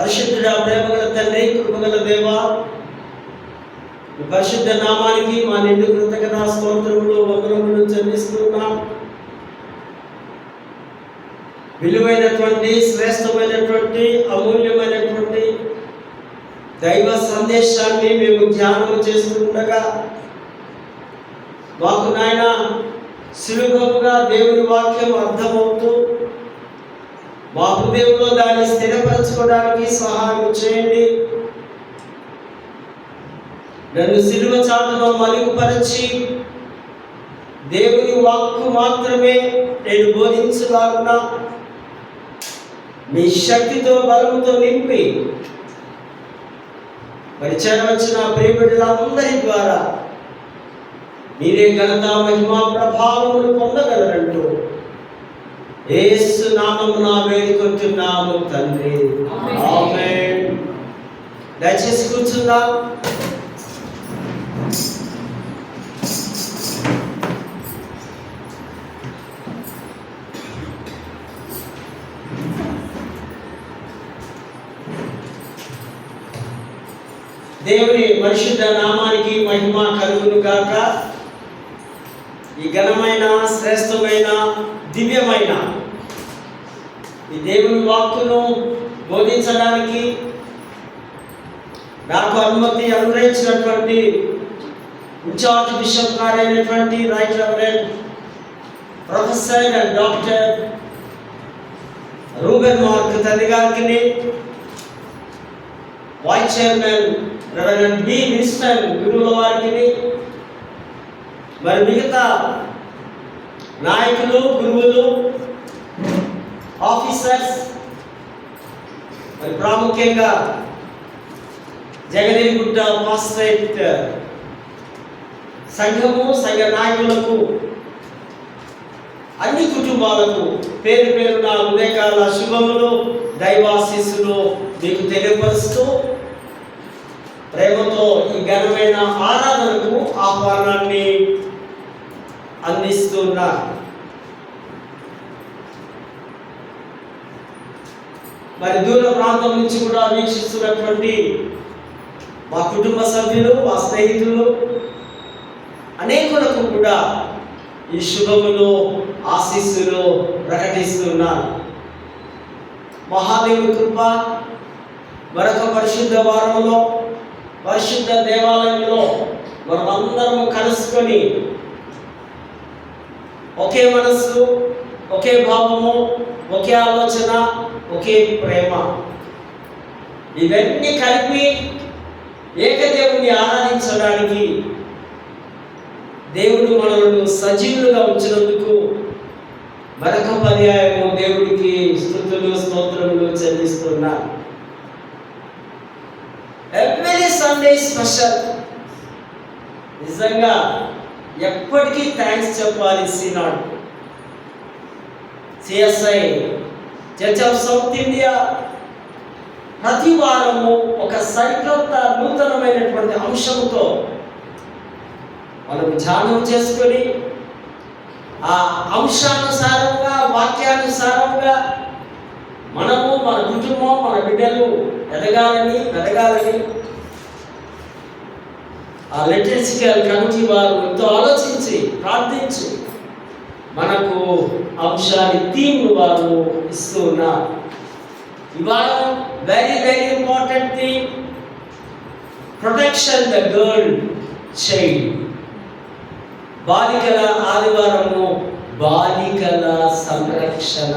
పరిశుద్ధుడా, ప్రేమగల తండ్రి, కృపగల దేవా, మీ పరిశుద్ధ నామానికి మా నిండు కృతజ్ఞతా స్తోత్రములు వందనములు చెల్లిస్తున్నాం. విలువైనటువంటి, శ్రేష్టమైనటువంటి, అమూల్యమైనటువంటి దైవ సందేశాన్ని మేము ధ్యానం చేస్తుండగా మాకు నాయన సులభముగా దేవుని వాక్యం అర్థమవుతూ మా హృదయంలో దాన్ని స్థిరపరచుకోవడానికి సహాయం చేయండి. నన్ను సిలువ చాటులో మలుగుపరచి దేవుని వాక్కు మాత్రమే నేను బోధించలాగునా మీ శక్తితో బలముతో నింపి పరిచయం వచ్చిన ప్రియబిడ్డలందరి ద్వారా మీరే ఘనత, మహిమ, ప్రభావములు పొందగలరంటూ యేసు నామమున వేడుకుంటున్నాము తండ్రి, ఆమేన్. దయచేసి కూర్చుందాం. దేవుని పరిశుద్ధ నామానికి మహిమ కలుగును గాక. ఈ ఘనమైన, శ్రేష్టమైన, దివ్యమైన ఈ దేవుని వాక్కును బోధించడానికి నాకు అనుమతి అనుగ్రహించినటువంటి ఇన్ఛార్జ్ బిషప్ గారైనటువంటి right reverend professor and doctor Reuben Mark తండ్రి గారికి, vice chairman reverend B Winston గురువుల వారికి, మరి మిగతా నాయకులు, గురువులు, ఆఫీసర్స్, మరి ప్రాముఖ్యంగా జగదేవిగుట్ట పాస్టరేట్ సంఘము, సంఘ నాయకులకు, అన్ని కుటుంబాలకు పేరు పేరున ఉదయకాల శుభములు, దైవాశీస్సులు మీకు తెలియపరుస్తూ ప్రేమతో ఈ ఘనమైన ఆరాధనకు ఆహ్వానాన్ని అందిస్తున్నారు. మరి దూర ప్రాంతం నుంచి కూడా వీక్షిస్తున్నటువంటి మా కుటుంబ సభ్యులు, మా స్నేహితులు అనేకులకు కూడా ఈ శుభములు, ఆశీస్సులు ప్రకటిస్తున్నారు. మహాదేవుని కృప మరొక పరిశుద్ధ వారంలో, పరిశుద్ధ దేవాలయంలో మనమందరము కలుసుకొని ఒకే మనస్సు, ఒకే భావము, ఒకే ఆలోచన, ఒకే ప్రేమ, ఇవన్నీ కలిపి ఏకదేవుని ఆరాధించడానికి దేవుడు మనలను సజీవులుగా ఉంచినందుకు మరొక పర్యాయము దేవుడికి స్తుతులు, స్తోత్రములు చెల్లిస్తున్నారు. Every Sunday special. నిజంగా ఎప్పటికీ థ్యాంక్స్ చెప్పాలి. Synod, CSI, church of south India ప్రతి వారము ఒక సరికొత్త నూతనమైనటువంటి అంశంతో మనం ధ్యానం చేసుకొని ఆ అంశానుసారంగా, వాక్యానుసారంగా మనము, మన కుటుంబం, మన బిడ్డలు ఎదగాలని ఆ లిటరసికల్ కమిటీ వారు ఎంతో ఆలోచించి, ప్రార్థించి మనకు అంశాన్ని, థీమ్ వారు ఇస్తూ ఉన్నారు. ఇవాళ very very important theme, protection the girl child. బాలికల ఆదివారము, బాలికల సంరక్షణ.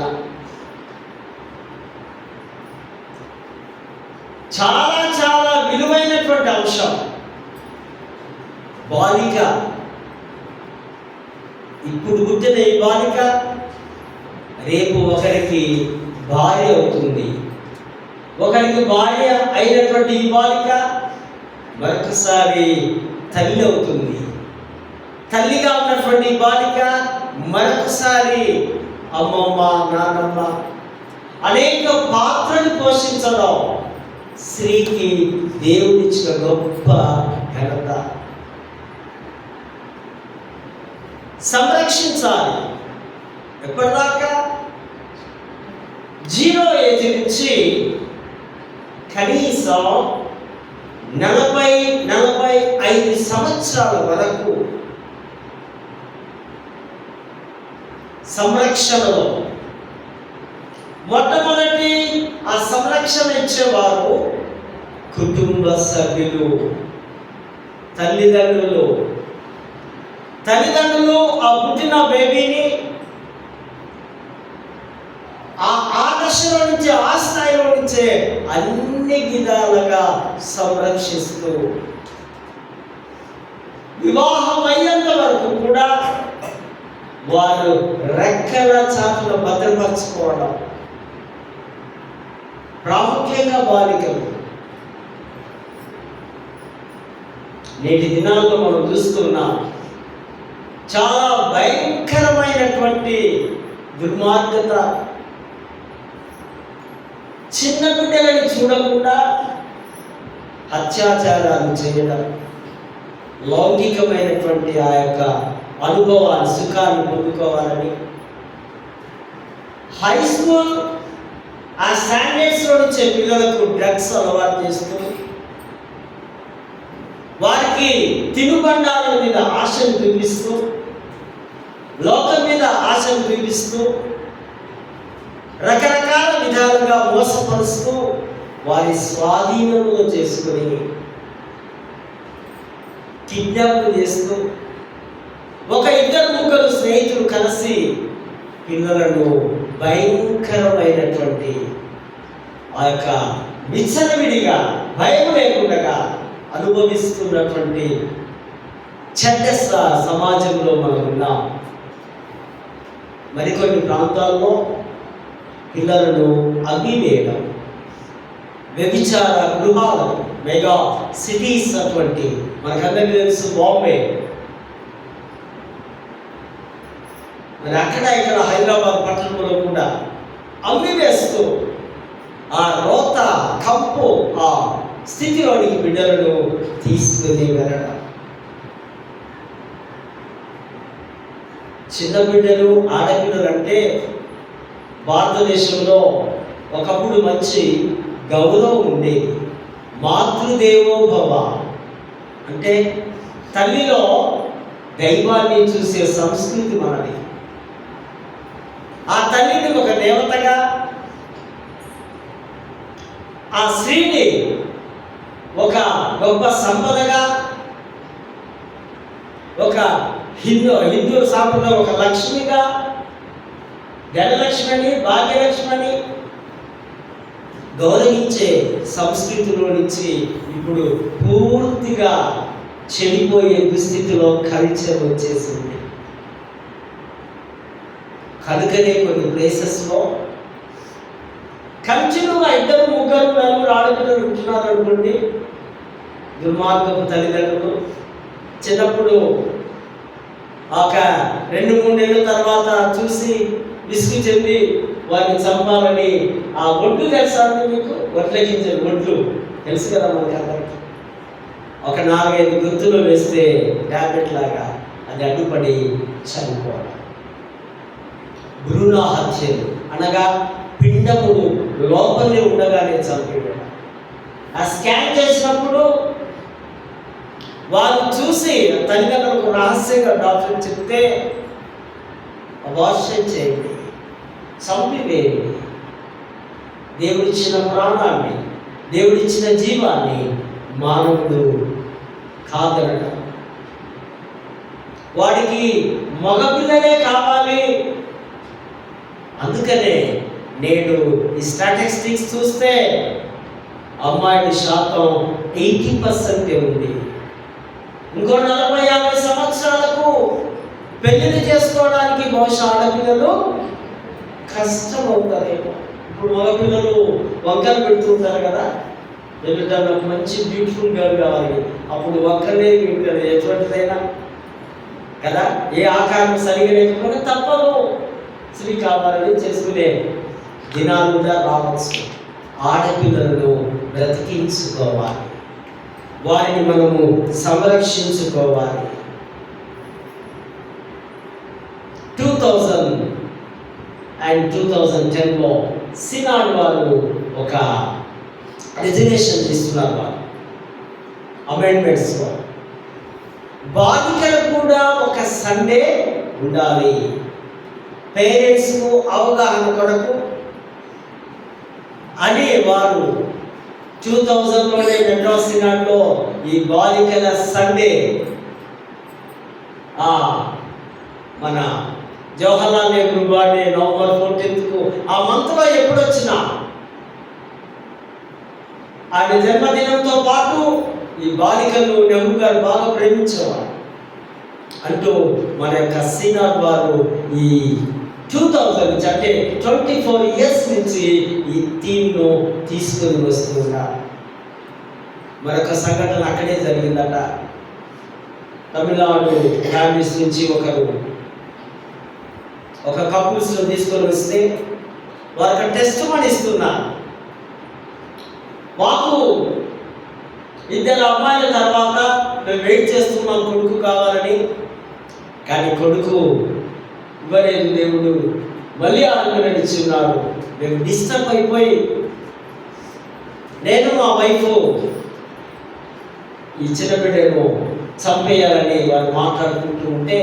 చాలా చాలా విలువైనటువంటి అంశం. బాలిక, ఇప్పుడు పుట్టిన ఈ బాలిక రేపు ఒకరికి భార్య అవుతుంది. ఒకరికి భార్య అయినటువంటి ఈ బాలిక మరొకసారి తల్లి అవుతుంది. తల్లిగా ఉన్నటువంటి బాలిక మరొకసారి అమ్మమ్మ, నాన్నమ్మ, అనేక పాత్రలు పోషించడం స్త్రీకి దేవుడిచ్చిన గొప్ప ఘనత. సంరక్షించాలి. ఎప్పటిదాకా? 0 ఏజ్ నుంచి కనీసం 40-45 సంవత్సరాల వరకు సంరక్షణలో మొట్టమొదటి ఆ సంరక్షణ ఇచ్చేవారు కుటుంబ సభ్యులు, తల్లిదండ్రులు ఆ పుట్టిన బేబీని ఆ దశలో నుంచి, ఆ స్థాయిలో నుంచే అన్ని విధాలుగా సంరక్షిస్తూ వివాహం అయ్యేంత వరకు కూడా వారు రెక్కల చాటున భద్రపరచుకోవడం. ప్రాముఖ్యంగా బాలికలు. నేటి దినాల్లో మనం చూస్తున్నాం చాలా భయంకరమైనటువంటి దుర్మార్గత. చిన్న బిడ్డలని చూడకుండా అత్యాచారాలు చేయడం, లౌకికమైనటువంటి ఆ యొక్క అనుభవాన్ని, సుఖాన్ని పొందుకోవాలని హై స్కూల్ ఆ స్టాండర్డ్స్లో నుంచే పిల్లలకు డ్రగ్స్ అలవాటు చేస్తూ, వారికి తినుబండాల మీద ఆశను చూపిస్తూ, లోకం మీద ఆశను చూపిస్తూ, రకరకాల విధాలుగా మోసపరుస్తూ, వారి స్వాధీనంలో చేసుకుని కిడ్నాప్ చేస్తూ, ఒక 2-3 స్నేహితులు కలిసి పిల్లలను భయంకరమైనటువంటి ఆ యొక్క విచ్చలవిడిగా భయం లేకుండా అనుభవిస్తున్నటువంటి చెడ్డ సమాజంలో మనం ఉన్నాం. మరికొన్ని ప్రాంతాల్లో పిల్లలను అగ్గివేయడం, వ్యభిచార గృహాలు, మెగా సిటీస్ అటువంటి మనకందరికీ తెలుసు బాంబే, మరి అక్కడ ఇక్కడ హైదరాబాద్ పట్టణంలో కూడా అమ్మివేస్తూ ఆ రోత కంపు ఆ స్థితిలోనికి బిడ్డలను తీసుకుని వెళ్ళడం. చిన్న బిడ్డలు, ఆడపిల్లలు అంటే భారతదేశంలో ఒకప్పుడు మంచి గౌరవం ఉండేది. మాతృదేవోభవ అంటే తల్లిలో దైవాన్ని చూసే సంస్కృతి మనది. ఆ తల్లిని ఒక దేవతగా, ఆ స్త్రీని ఒక గొప్ప సంపదగా, ఒక హిందూ సాంప్రదాయం ఒక లక్ష్మిగా, ధనలక్ష్మని, భాగ్యలక్ష్మని గౌరవించే సంస్కృతిలో నుంచి ఇప్పుడు పూర్తిగా చెడిపోయే దుస్థితిలో కల్చర్ వచ్చేసింది. కనుకనే కొన్ని ప్లేసెస్లో కంటిన్యూగా 2-3-4 ఆడపిల్లలు ఉంటున్నారు అనుకోండి. దుర్మార్గపు తల్లిదండ్రులు చిన్నప్పుడు ఒక 2-3 నెలల తర్వాత చూసి విసుగు చెంది వారిని చంపాలని ఆ ఒడ్లు తెలుసా మీకు? ఒట్లకించే ఒడ్లు తెలుసు కదా మనకి అందరికి. ఒక 4-5 గుర్తులు వేస్తే ట్యాబ్లెట్ లాగా అది అడ్డుపడి చనిపోవడం. భ్రూణ హత్యలు అనగా పిండములు లోపలే ఉండగానే చంపేయడం. ఆ స్కాన్ చేసినప్పుడు వారు చూసి తల్లిదండ్రులకు రహస్యంగా డాక్టర్ చెప్తే అబార్షన్ చేయండి, చంపివేయండి. దేవుడిచ్చిన ప్రాణాన్ని, దేవుడిచ్చిన జీవాన్ని మానవుడు కాదనడం. వాడికి మగపిల్లలే కావాలి. అందుకనే నేడు ఈ స్టాటిస్టిక్స్ చూస్తే అమ్మాయిల శాతం 80% ఉంది. ఇంకో 40-50 సంవత్సరాలకు పెళ్లిని చేసుకోవడానికి బహుశా ఆడపిల్లలు కష్టం అవుతారేమో. ఇప్పుడు మగపిల్లలు వంకలు పెడుతుంటారు కదా, ఎదుట నాకు మంచి బ్యూటిఫుల్ గర్ల్ కావాలి, అప్పుడు వంకలే ఎటువంటిదైనా కదా, ఏ ఆకారం సరిగా లేకపోతే తప్పదు, స్త్రీ కావాలని చేసుకునే దినాలు కూడా రావచ్చు. ఆడపిల్లలను బ్రతికించుకోవాలి, వారిని మనము సంరక్షించుకోవాలి. 2000 and 2010లో సినాడ్ వారు ఒక రిజర్వేషన్ ఇస్తున్నారు వాళ్ళు అమెండ్మెంట్స్లో. బాలికలకు కూడా ఒక సండే ఉండాలి. పేరెంట్స్కు అవగాహన కొరకు అని వారు 2000లోనే మెడ్రాస్ సినాడ్లో ఈ బాలికల సండే మన జవహర్లాల్ నెహ్రూ బర్త్డే నవంబర్ 14కు ఆ మంత్లో ఎప్పుడొచ్చినా ఆయన జన్మదినంతో పాటు ఈ బాలికలను నెహ్రూ గారు బాగా ప్రేమించేవారు అంటూ మన యొక్క సినాడ్ వారు ఈ 2000 నుంచి అంటే 24 ఇయర్స్ నుంచి ఈ థీమ్ను తీసుకొని వస్తున్నారు. మరొక సంఘటన అక్కడే జరిగిందట. తమిళనాడు ఫ్యామిలీస్ నుంచి ఒక కపుల్స్ను తీసుకొని వస్తే వారికి టెస్ట్ మని ఇస్తున్నారు. మాకు 2 అమ్మాయిల తర్వాత మేము వెయిట్ చేస్తున్నాం కొడుకు కావాలని, కానీ కొడుకు ఇవ్వలేదు దేవుడు, మళ్ళీ ఆనందం ఇచ్చున్నాడు. మేము డిస్టర్బ్ అయిపోయి నేను మా వైఫ్ ఈ చిన్న బిడ్డను చంపేయాలని వారు మాట్లాడుకుంటూ ఉంటే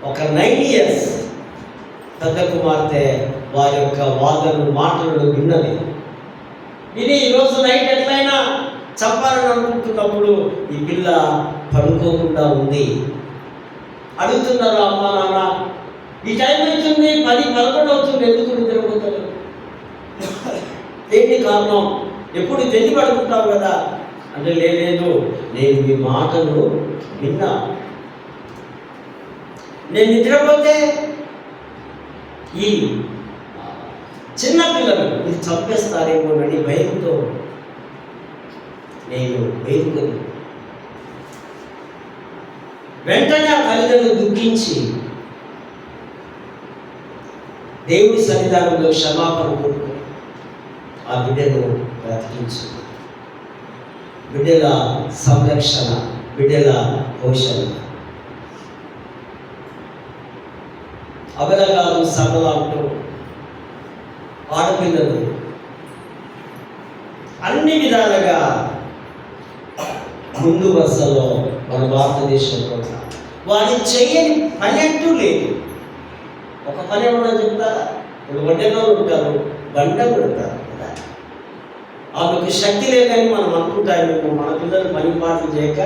ఒక 9 ఇయర్స్ పెద్ద కుమార్తె వారి యొక్క వాదనలు మాటలను విన్నది. ఇది ఈరోజు నైట్ ఎట్లయినా చంపాలని అనుకుంటున్నప్పుడు ఈ పిల్ల పడుకోకుండా ఉంది. అడుగుతున్నారు అమ్మ నాన్న, ఈ టైం అవుతుంది 10-11 అవుతుంది, ఎందుకు నిద్రపోతారు? ఏంటి కారణం? ఎప్పుడు తెల్లి పడుకుంటావు కదా అంటే, లేదు నేను మీ మాటలు విన్నా, నేను నిద్రపోతే ఈ చిన్న పిల్లలు ఇది చంపేస్తారేమోనని భయంతో నేను వేడుకొని వెంటనే ఆ తల్లిదండ్రులు దుఃఖించి దేవుడి సన్నిధానంలో క్షమాపణ కోరుకొని ఆ బిడ్డను బ్రతికించు. బిడ్డల సంరక్షణ, బిడ్డల పోషణ. అబలగాలు సబల అంటూ ఆడపిల్లలు అన్ని విధాలుగా ముందు వరుసలో మన భారతదేశంలో వారి చేయని పని అంటూ లేదు. ఒక పని ఏమన్నా చెప్తారా? వడ్డెలో ఉంటారు, బండ పెడతారు కదా. ఆమెకు శక్తి లేదని మనం అనుకుంటామేమో, మన పిల్లలు పని పాటలు చేయక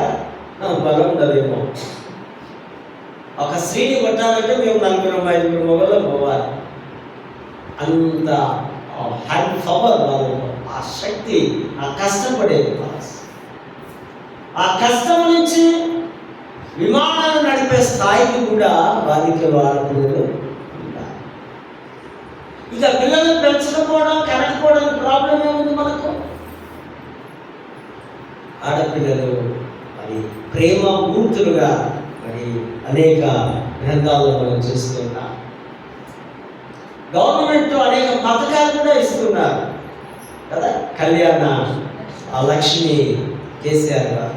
బలం ఉండదేమో. ఒక స్త్రీని కొట్టాలంటే మేము 4-5 మొగల్లో పోవాలి. అంత హ్యాండ్ పవర్ వాళ్ళలో, ఆ శక్తి, ఆ కష్టపడేది. ఆ కష్టం నుంచి విమానాలు నడిపే స్థాయికి కూడా బాలికలు ఆడపిల్లలు ఉంటారు. ఇక పిల్లలు పెంచకపోవడం, కనకపోవడానికి ప్రాబ్లం ఏముంది మనకు? ఆడపిల్లలు మరి ప్రేమ మూర్తులుగా మరి అనేక గ్రంథాల్లో మనం చూస్తున్నాం. గవర్నమెంట్ అనేక పథకాలు కూడా ఇస్తున్నారు కదా. కళ్యాణ లక్ష్మి కేసీఆర్ గారు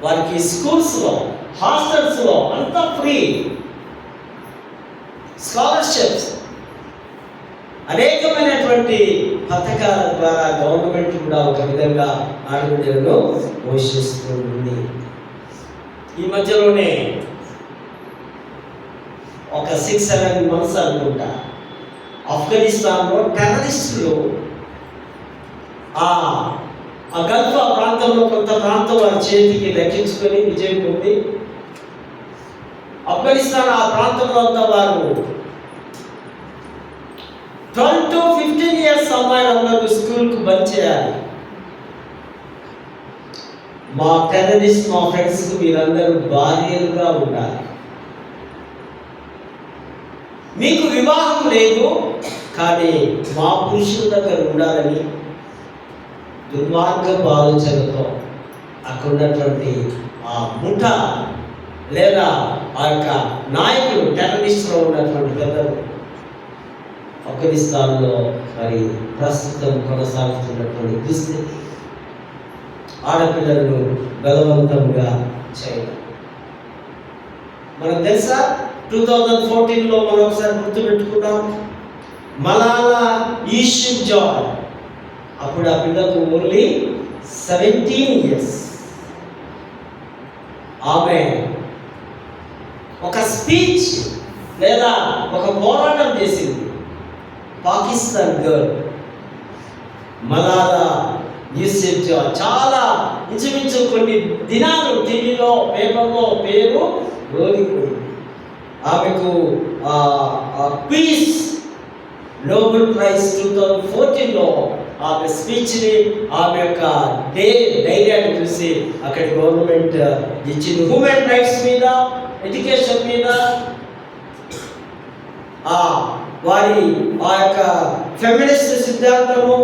వారికి స్కూల్స్లో, హాస్టల్స్లో అంతా ఫ్రీ, స్కాలర్షిప్స్, అనేకమైనటువంటి పథకాల ద్వారా గవర్నమెంట్ కూడా ఒక విధంగా ఆడబిడ్డలను పోషిస్తుంది. ఈ మధ్యలోనే ఒక 6-7 months అనుకుంటా ఆఫ్ఘనిస్తాన్లో టెర్రరిస్టులు ఆ గల్ఫ్ ప్రాంతంలో కొంత ప్రాంతం వారి చేతికి దక్కించుకొని విజయం పొంది ఆఫ్ఘనిస్తాన్ ఆ ప్రాంతంలో అంతా వారు 12 to 15 years అమ్మాయిలందరూ స్కూల్కు బంద్ చేయాలి. మా టెర్రరిస్ట్, మా ఫ్రెండ్స్కు మీరందరూ భార్యలుగా ఉండాలి. మీకు వివాహం లేదు కానీ మా పురుషుల దగ్గర ఉండాలని దుర్మార్గపు ఆలోచనతో అక్కడ ఉన్నటువంటి ఆ ముఠ లేదా ఆ యొక్క నాయకులు, టెర్రరిస్టులో ఉన్నటువంటి పెద్దలు ఆఫ్ఘనిస్తాన్లో మరి ప్రస్తుతం కొనసాగుతున్నటువంటి దుస్థితి, ఆడపిల్లలను బలవంతంగా చేయడం. మనకు తెలుసా 2014లో మనం ఒకసారి గుర్తుపెట్టుకున్నాం. మలాలా యూసుఫ్జాయ్ అప్పుడు ఆ పిల్లకు ఓన్లీ 17 years. ఆమె ఒక స్పీచ్ లేదా ఒక పోరాటం చేసింది. పాకిస్తాన్ గర్ల్ మలాలా యూసఫ్జా చాలా ఇంచుమించు కొన్ని దినాలు టీవీలో పేపర్లో పేరు రోగిపోయింది. ఆమెకు పీస్ నోబెల్ ప్రైజ్ 2014లో ఆమె స్పీచ్ని, ఆమె యొక్క ధైర్యాన్ని చూసి అక్కడి గవర్నమెంట్ ఇచ్చింది. హ్యూమన్ రైట్స్ మీద, ఎడ్యుకేషన్ మీద, వారి ఆ యొక్క ఫెమినిస్ట్ సిద్ధాంతము,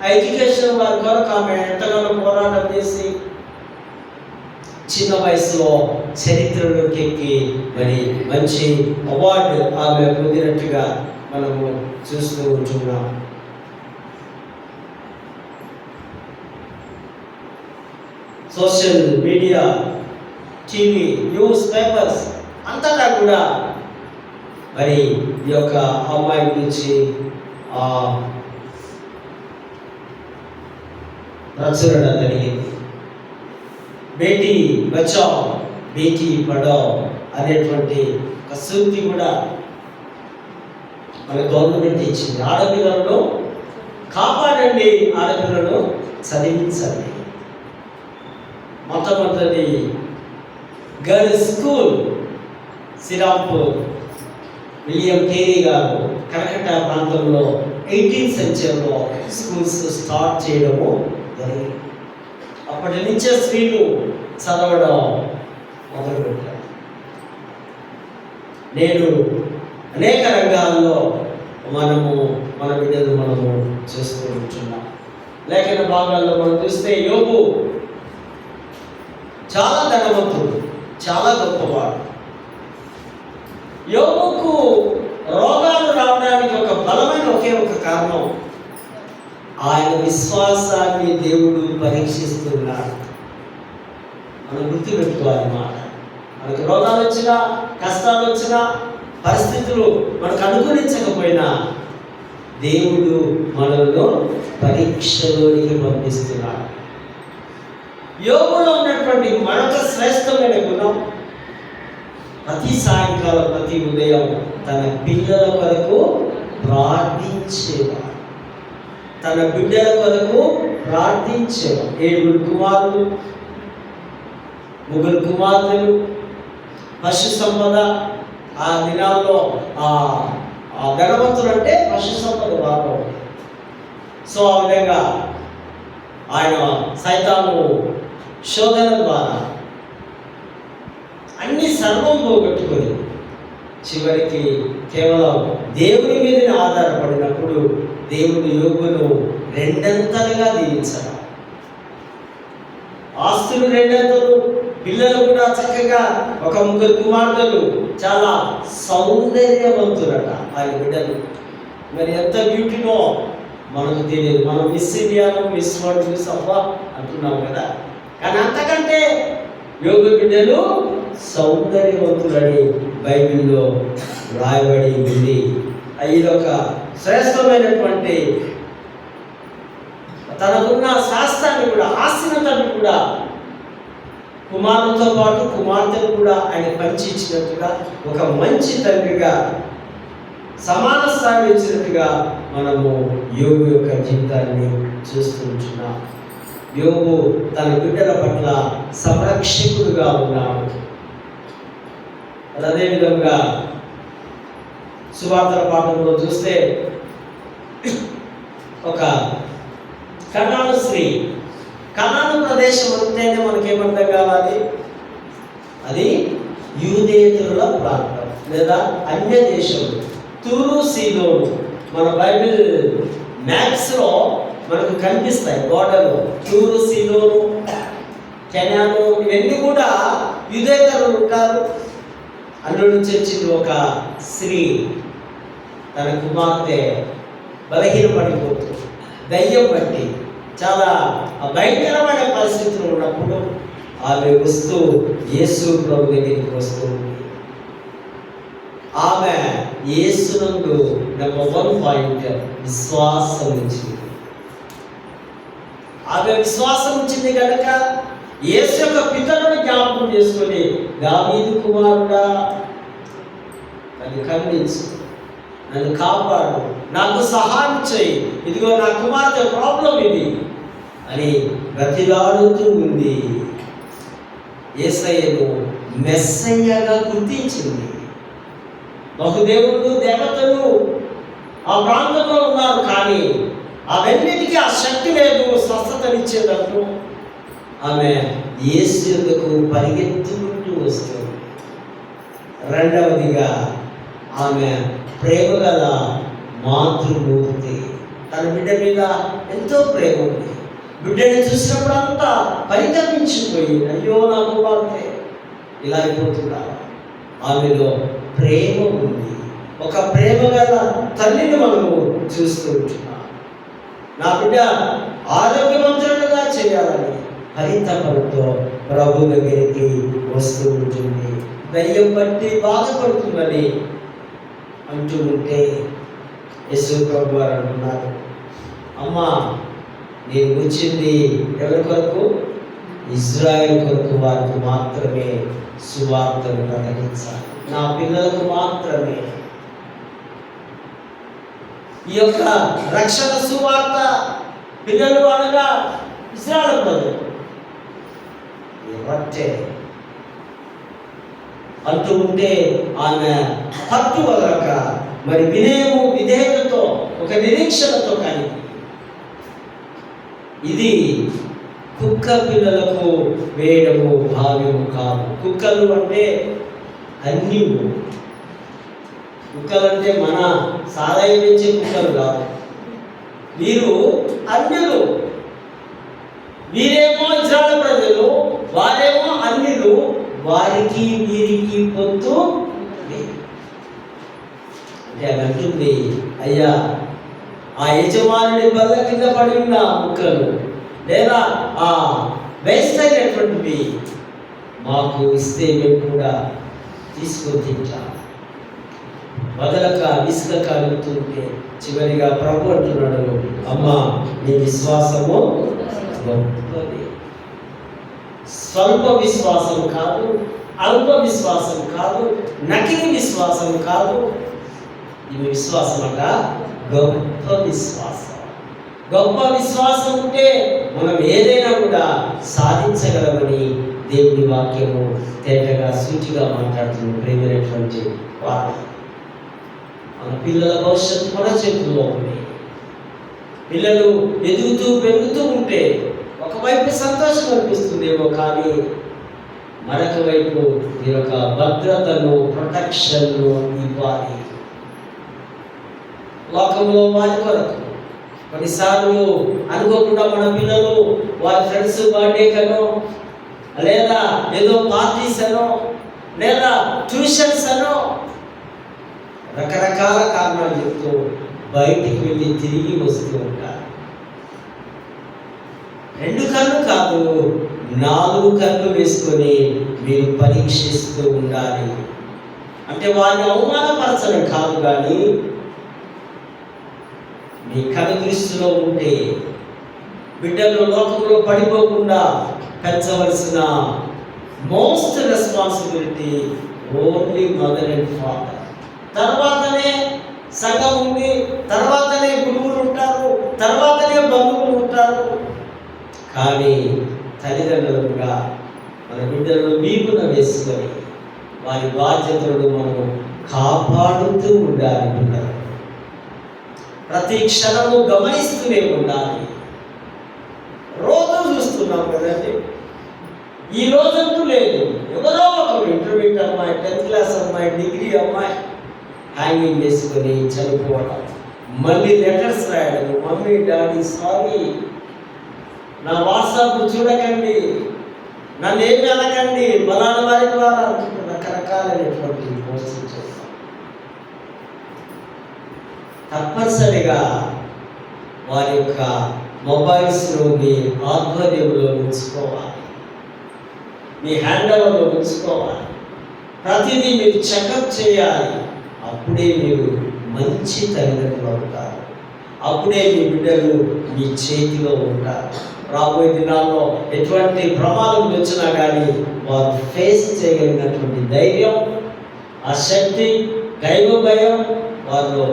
ఆ ఎడ్యుకేషన్ వారి కొరకు ఆమె ఎంతగానో పోరాటం చేసి చిన్న వయసులో చరిత్రలోకి ఎక్కి మరి మంచి అవార్డు ఆమె పొందినట్టుగా మనము చూస్తూ ఉంటున్నాం. Social media, TV, news papers అంతటా కూడా మరి ఈ యొక్క అమ్మాయి గురించి ప్రచురణ జరిగింది. బేటీ బచావ్ బేటీ పడావ్ అనేటువంటి ఒక సూక్తి కూడా మన గవర్నమెంట్ ఇచ్చింది. ఆడపిల్లలను కాపాడండి, ఆడపిల్లలను చదివించండి. మొట్టమొదటి girls school Srirampur William Carey గారు కలకట్టా ప్రాంతంలో 18th centuryలో స్కూల్స్ స్టార్ట్ చేయడము జరిగింది. అప్పటి నుంచే స్త్రీలు చదవడం మొదలుపెట్టారు. నేడు అనేక రంగాల్లో మన బిడ్డలు మనము చేస్తూ ఉంటున్నాం. లేఖన భాగాల్లో మనం చూస్తే యోబు చాలా ధనవంతుడు, చాలా గొప్పవాడు. యోబుకు రోగాలు రావడానికి ఒక బలమైన ఒకే ఒక కారణం, ఆయన విశ్వాసాన్ని దేవుడు పరీక్షిస్తున్నాడు. మనం గుర్తుపెట్టుకోవాలి మాట. మనకు రోగాలు వచ్చినా, కష్టాలు వచ్చినా, పరిస్థితులు మనకు అనుకూలించకపోయినా దేవుడు మనలో పరీక్షలోనికి పంపిస్తున్నాడు. యోగులో ఉన్నటువంటి మరొక శ్రేష్టమైన గుణం, ప్రతి సాయంకాలం ప్రతి ఉదయం తన పిల్లల కొరకు ప్రార్థించేవాడు. తన బిడ్డల కొరకు ప్రార్థించేవాడు. 7 కుమారులు, 3 కుమార్తెలు, పశు సంపద. ఆ దినాల్లో ధనవంతులు అంటే పశు సంపద బాగా ఉంది. సో ఆ విధంగా ఆయన సైతాను శోధన ద్వారా అన్ని సర్వం పోగొట్టుకొని చివరికి కేవలం దేవుని మీదనే ఆధారపడినప్పుడు దేవుడు యోగును 2 దీవించాడు. ఆస్తులు 2, పిల్లలు కూడా చక్కగా ఒక 3 కుమార్తెలు, చాలా సౌందర్యవంతులట ఆయన బిడ్డలు. మరి ఎంత బ్యూటీనో మనకు తెలియదు. మనం మిస్ ఇండియాలో మిస్ వరల్డ్ మిస్ అవ్వా అంటున్నాం కదా, కానీ అంతకంటే యోగ బిడ్డలు సౌందర్యవంతులని బైబిల్లో రాయబడి ఉంది. ఇదొక శ్రేష్టమైనటువంటి తనకున్న శాస్త్రాన్ని కూడా, ఆశీర్వాదాన్ని కూడా కుమారులతో పాటు కుమార్తెలు కూడా ఆయన పంచి ఇచ్చినట్టుగా, ఒక మంచి తండ్రిగా సమాన స్థాయి ఇచ్చినట్టుగా మనము యోగు యొక్క జీవితాన్ని చూస్తూ ఉంటున్నాం. యోగు తన బిడ్డల పట్ల సంరక్షకుడుగా ఉన్నాడు. అదేవిధంగా సువార్తల పాఠంలో చూస్తే ఒక కనాను స్త్రీ, కనాను ప్రదేశం అంటేనే మనకేమర్థం కావాలి, అది యూదేతరుల ప్రాంతం లేదా అన్య దేశంలో. తూరు సీదోను మన బైబిల్ మ్యాప్స్లో మనకు కనిపిస్తాయి గోడలు. తూరు సీదోను, కెనాను ఇవన్నీ కూడా యూదేతరులు ఉంటారు. అందులో నుంచి వచ్చింది ఒక స్త్రీ, తన కుమార్తె బలహీనపడిపోతుంది, దయ్యం బట్టి చాలా భయంకరమైన పరిస్థితులు ఉన్నప్పుడు ఆమె వస్తూ యేసు ప్రభు దగ్గరికి వస్తుంది. ఆమె యేసునందు నెంబర్ 1 పాయింట్ విశ్వాసం ఇచ్చింది. ఆమె విశ్వాసం ఉంచింది కనుక యేసు యొక్క పితరుని జ్ఞాపకం చేసుకొని, దావీదు కుమారుడా నన్ను ఖండించు, నన్ను కాపాడు, నాకు సహాయం చేయి, ఇదిగో నా కుమార్తె ప్రాబ్లం ఇది అని బ్రతిలాడుతూ ఉంది. యేసయ్యను మెస్సయ్యగా గుర్తించింది. బహుదేవుడు దేవతలు ఆ ప్రాంతంలో ఉన్నారు, కానీ అవన్నిటికీ ఆ శక్తి లేదు స్వస్థతనిచ్చేటట్టు. ఆమె యేసు యొద్దకు పరిగెత్తుకుంటూ వస్తుంది. రెండవదిగా ఆమె ప్రేమగల మాతృమూర్తి. తన బిడ్డ మీద ఎంతో ప్రేమ ఉంది. బిడ్డని చూసినప్పుడంతా పరితపించిపోయి, అయ్యో నా కుమార్తె ఇలా అయిపోతున్నా. ఆమెలో ప్రేమ ఉంది. ఒక ప్రేమ గల తల్లిని మనము చూస్తూ ఉంటున్నాం. నా బిడ్డ ఆరోగ్యవంతులుగా చేయాలని హరితపంతో ప్రభు దగ్గరికి వస్తూ ఉంటుంది. దయ్యం బట్టి బాధపడుతుందని అంటూ ఉంటే యేసు ప్రభు వారు అంటున్నారు, అమ్మా నేను వచ్చింది ఎవరి కొరకు? ఇజ్రాయెల్ కొరకు, వారికి మాత్రమే సువార్తను ప్రకటించాలి, నా పిల్లలకు మాత్రమే. ఈ యొక్క రక్షణ సువార్త పిల్లలు అనగా ఇజ్రాయెల్ ప్రజలు రొట్టె అంటూ ఉంటే ఆమె పట్టు వదలక మరి వినయము విధేయతతో ఒక నిరీక్షణతో, కానీ ఇది కుక్క పిల్లలకు వేయడము భావ్యము కాదు. కుక్కలు అంటే అన్యులు. కుక్కలంటే మన సాదాయి పెంచే కుక్కలు కాదు. వీరు అన్యులు. వీరేమో ఇజ్రాయెల్ ప్రజలు, వారేమో అన్యులు. వారికి వీరికి పొత్తు అంటే ఆమె అంటుంది, అయ్యా ఆ యజమానుడి బల్ల కింద పడి ఉన్న ముక్కలు లేదా ఆ వేస్ట్ అయినటువంటివి మాకు ఇస్తే మేము కూడా తీసుకొని తింటాం. వదలక విసుగక అడుగుతుంటే చివరిగా ప్రభు అంటున్నాడు, అమ్మా నీ విశ్వాసము గొప్పది. స్వల్ప విశ్వాసం కాదు, అల్ప విశ్వాసం కాదు, నకిలీ విశ్వాసం కాదు. ఈ విశ్వాసం అంట గొప్ప విశ్వాసం. గొప్ప విశ్వాసం ఉంటే మనం ఏదైనా కూడా సాధించగలమని దేవుని వాక్యము తేటగా సూచిగా మాట్లాడుతుంది. ప్రేమైనటువంటి వారు, మన పిల్లల భవిష్యత్తు మన చేతుల్లో ఉంది. పిల్లలు ఎదుగుతూ పెరుగుతూ ఉంటే ఒకవైపు సంతోషం అనిపిస్తుందేమో, కానీ మరొక వైపు ఈ యొక్క భద్రతను, ప్రొటెక్షన్ను ఇవ్వాలి. లోకంలో వారి కొరకు కొన్నిసార్లు అనుకోకుండా మన పిల్లలు వారి ఫ్రెండ్స్ బర్త్డే కనో, లేదా ఏదో పార్టీస్ అనో, లేదా ట్యూషన్స్ అనో రకరకాల కారణాలు చెప్తూ బయటికి వెళ్ళి తిరిగి వస్తూ ఉంటారు. 2 కళ్ళు కాదు, 4 కళ్ళు వేసుకొని మీరు పరీక్షిస్తూ ఉండాలి. అంటే వారిని అవమానపరచడం కాదు, కానీ మీ కథ దృష్టిలో ఉంటే బిడ్డలు లోకంలో పడిపోకుండా పెంచవలసిన most responsibility only mother and father. తర్వాతనే సంఘం ఉంది, తర్వాతనే గురువులు ఉంటారు, తర్వాతనే బంధువులు ఉంటారు. కానీ తల్లిదండ్రులుగా మన బిడ్డలను వీపున వేసుకొని వారి బాధ్యతలను మనం కాపాడుతూ ఉండాలి. పిల్లలు ప్రతి క్షణము గమనిస్తూనే ఉండాలి. రోజు చూస్తున్నాం కదండి, ఈ రోజంటూ లేదు. ఎవరో ఒకరు ఇంటర్మీడియట్ అమ్మాయి, 10th క్లాస్ అమ్మాయి, డిగ్రీ అమ్మాయి హ్యాంగింగ్ చేసుకొని చనిపోవడం, మళ్ళీ లెటర్స్ రాయడం, మమ్మీ డాడీ సారీ, నా వాట్సాప్ చూడకండి, నన్ను ఏమి అనకండి, బలాన వారి ద్వారా రకరకాలైనటువంటి పోస్టులు చేస్తాం. తప్పనిసరిగా వారి యొక్క మొబైల్స్లో మీ ఆధ్వర్యంలో ఉంచుకోవాలి, మీ హ్యాండ్ ఓవర్లో ఉంచుకోవాలి. ప్రతిదీ మీరు చెకప్ చేయాలి. అప్పుడే మీరు మంచి తల్లిదండ్రులు అవుతారు. అప్పుడే మీ బిడ్డలు మీ చేతిలో ఉంటారు. రాబోయే దినాల్లో ఎటువంటి ప్రమాదం వచ్చినా కానీ వారు ఫేస్ చేయగలిగినటువంటి ధైర్యం, ఆ శక్తి, దైవ భయం వారిలో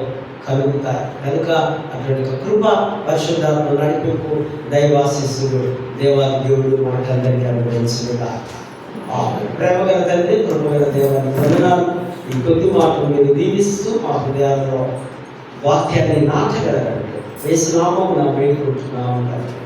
కలుగుతాయి. కనుక అటువంటి కృప, పరిశుద్ధాత్మ నడిపింపు, దైవాశీస్సులు దేవాది దేవుడు మనకందరికీ అనుగ్రహించుగా. ప్రేమగల తండ్రి, కృపగల దేవాన్ని వందనాలు. ఈ కొద్ది మాటలు మీరు దీవిస్తూ మా హృదయాల్లో వాక్యాన్ని నాటగలగండి. వేసినామో నా వేడుకుంటున్నాము.